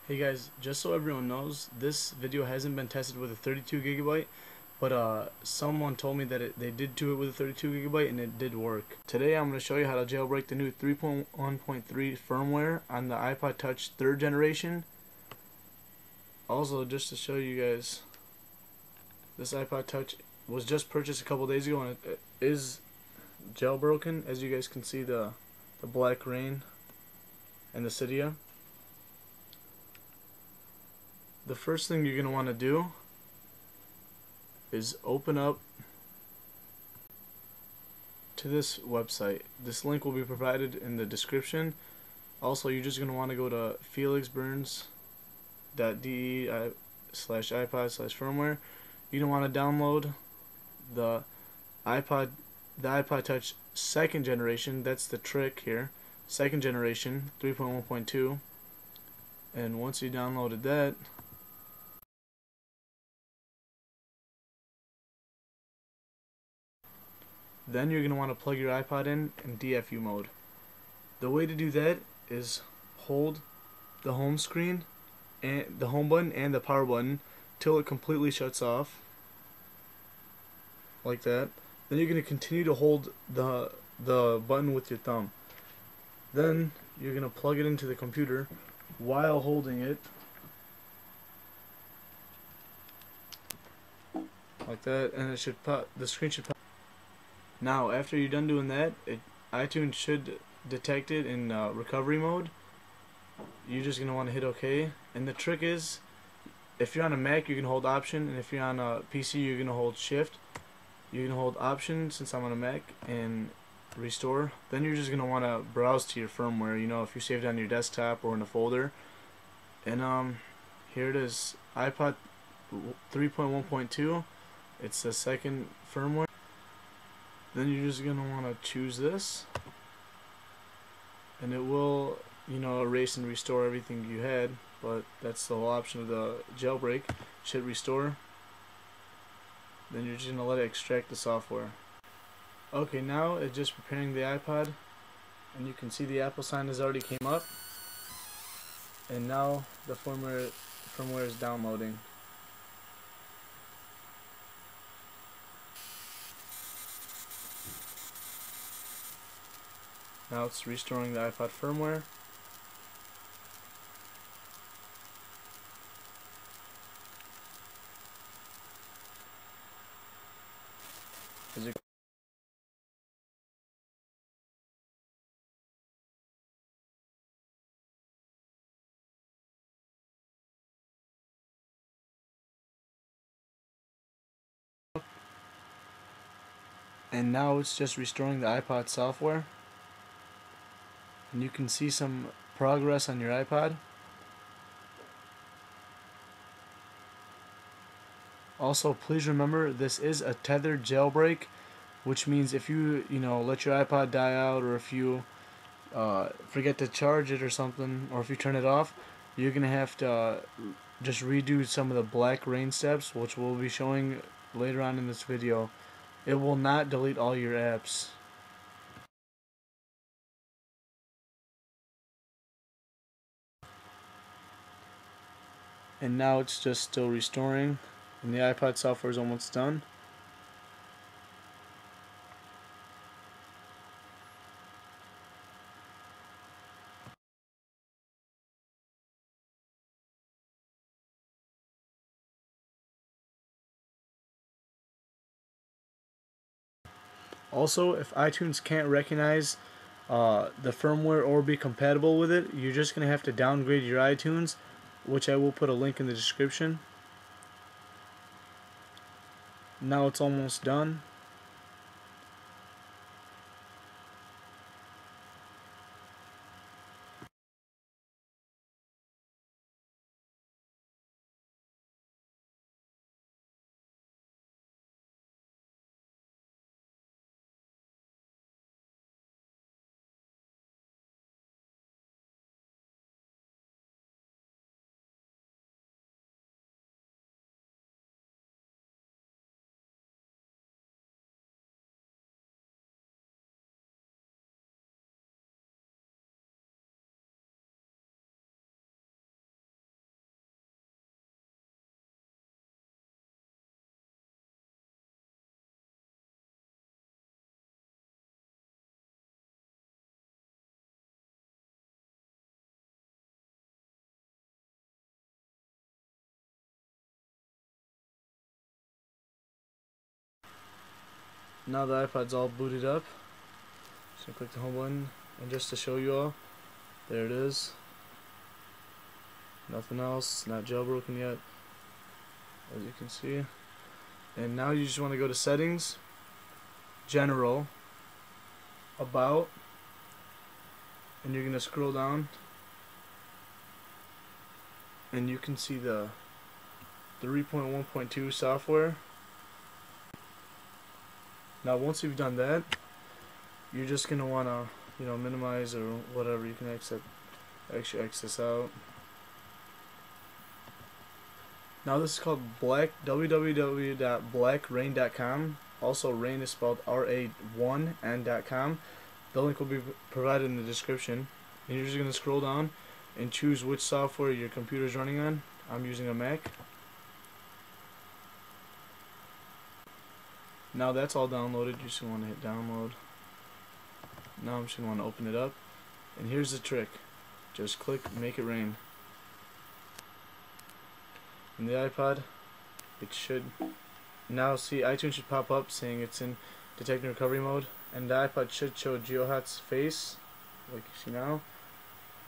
Hey guys, just so everyone knows, this video hasn't been tested with a 32 gigabyte, but someone told me that they did do it with a 32 gigabyte and it did work. Today I'm going to show you how to jailbreak the new 3.1.3 firmware on the iPod Touch 3rd generation. Also, just to show you guys, this iPod Touch was just purchased a couple days ago and it is jailbroken. As you guys can see, the black rain and the Cydia. The first thing you're going to want to do is open up to this website. This link will be provided in the description. Also, you're just going to want to go to felixburns.de/iPod/firmware. You're going to want to download the iPod Touch 2nd generation. That's the trick here. 2nd generation 3.1.2. And once you downloaded that, then you're going to want to plug your iPod in DFU mode. The way to do that is hold the home screen and the home button and the power button till it completely shuts off, like that. Then you're going to continue to hold the button with your thumb. Then you're going to plug it into the computer while holding it, like that, and it should pop. The screen should pop. Now, after you're done doing that, iTunes should detect it in recovery mode. You're just going to want to hit OK. And the trick is, if you're on a Mac, you can hold Option, and if you're on a PC, you're going to hold Shift. You're going to hold Option, since I'm on a Mac, and Restore. Then you're just going to want to browse to your firmware, if you saved it on your desktop or in a folder. And here it is, iPod 3.1.2. It's the 2nd firmware. Then you're just going to want to choose this, and it will, erase and restore everything you had, but that's the whole option of the jailbreak. Hit restore. Then you're just going to let it extract the software. Okay, now it's just preparing the iPod, and you can see the Apple sign has already came up, and now the firmware is downloading. Now it's restoring the iPod firmware. And now it's just restoring the iPod software. And you can see some progress on your iPod. Also, please remember, this is a tethered jailbreak, which means if you, let your iPod die out, or if you forget to charge it or something, or if you turn it off, you're going to have to just redo some of the black rain steps, which we'll be showing later on in this video. It will not delete all your apps. And now it's just still restoring, and the iPod software is almost done. Also, if iTunes can't recognize the firmware or be compatible with it, you're just going to have to downgrade your iTunes, which I will put a link in the description. Now it's almost done. Now the iPod's all booted up. Just gonna click the home button, and just to show you all, there it is. Nothing else, not jailbroken yet, as you can see. And now you just want to go to settings, general, about, and you're gonna scroll down, and you can see the 3.1.2 software. Now once you've done that, you're just gonna wanna, minimize or whatever. You can X this out. Now this is called www.blackrain.com. Also, rain is spelled RA1N.com. The link will be provided in the description. And you're just gonna scroll down and choose which software your computer is running on. I'm using a Mac. Now that's all downloaded. You just want to hit download. Now I'm just going to want to open it up. And here's the trick. Just click make it rain. In the iPod, it should now see iTunes should pop up saying it's in detect and recovery mode. And the iPod should show GeoHot's face, like you see now.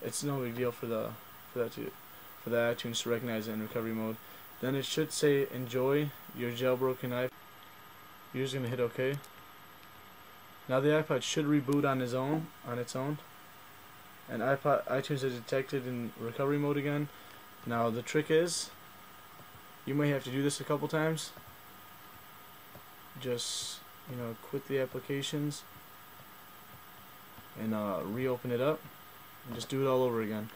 It's no big deal for the iTunes to recognize it in recovery mode. Then it should say enjoy your jailbroken iPod. You're just gonna hit OK. Now the iPod should reboot on its own, and iTunes is detected in recovery mode again. Now the trick is, you may have to do this a couple times. Just quit the applications and reopen it up, and just do it all over again.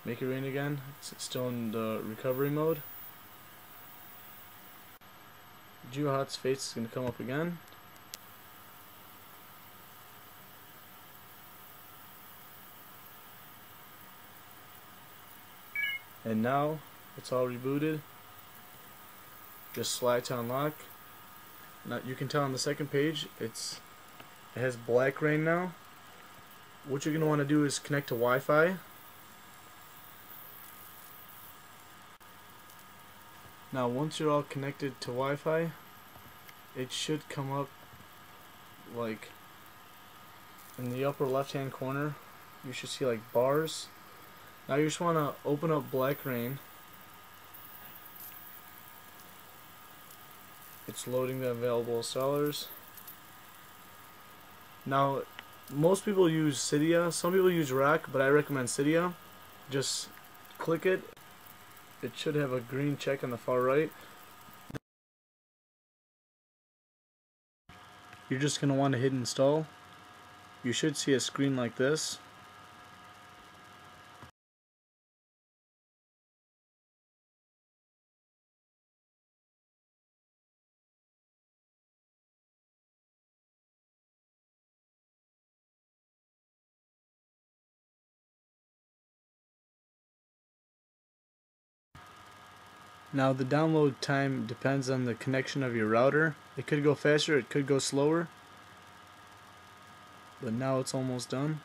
Make it rain again. It's still in the recovery mode. GeoHot's face is going to come up again. And now it's all rebooted. Just slide to unlock. Now you can tell on the second page it has black rain now. What you're going to want to do is connect to Wi-Fi. Now once you're all connected to Wi-Fi, it should come up like in the upper left hand corner. You should see like bars. Now you just want to open up Black Rain. It's loading the available installers. Now most people use Cydia, some people use Rock, but I recommend Cydia. Just click it. It should have a green check on the far right. You're just going to want to hit install. You should see a screen like this. Now the download time depends on the connection of your router. It could go faster, it could go slower. But now it's almost done.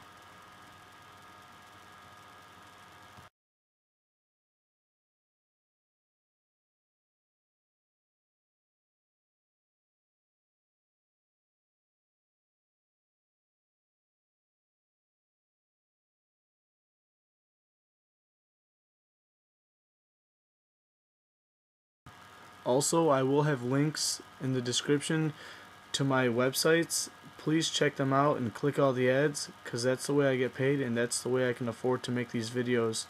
Also, I will have links in the description to my websites. Please check them out and click all the ads, because that's the way I get paid and that's the way I can afford to make these videos.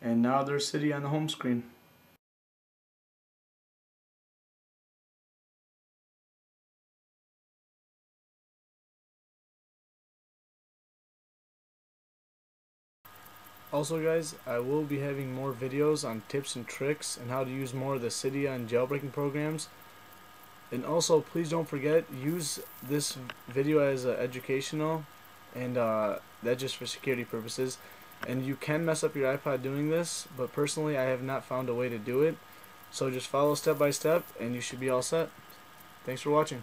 And now there's Cydia on the home screen. Also guys, I will be having more videos on tips and tricks and how to use more of the Cydia and jailbreaking programs. And also, please don't forget, use this video as educational, and that's just for security purposes. And you can mess up your iPod doing this, but personally I have not found a way to do it. So just follow step by step and you should be all set. Thanks for watching.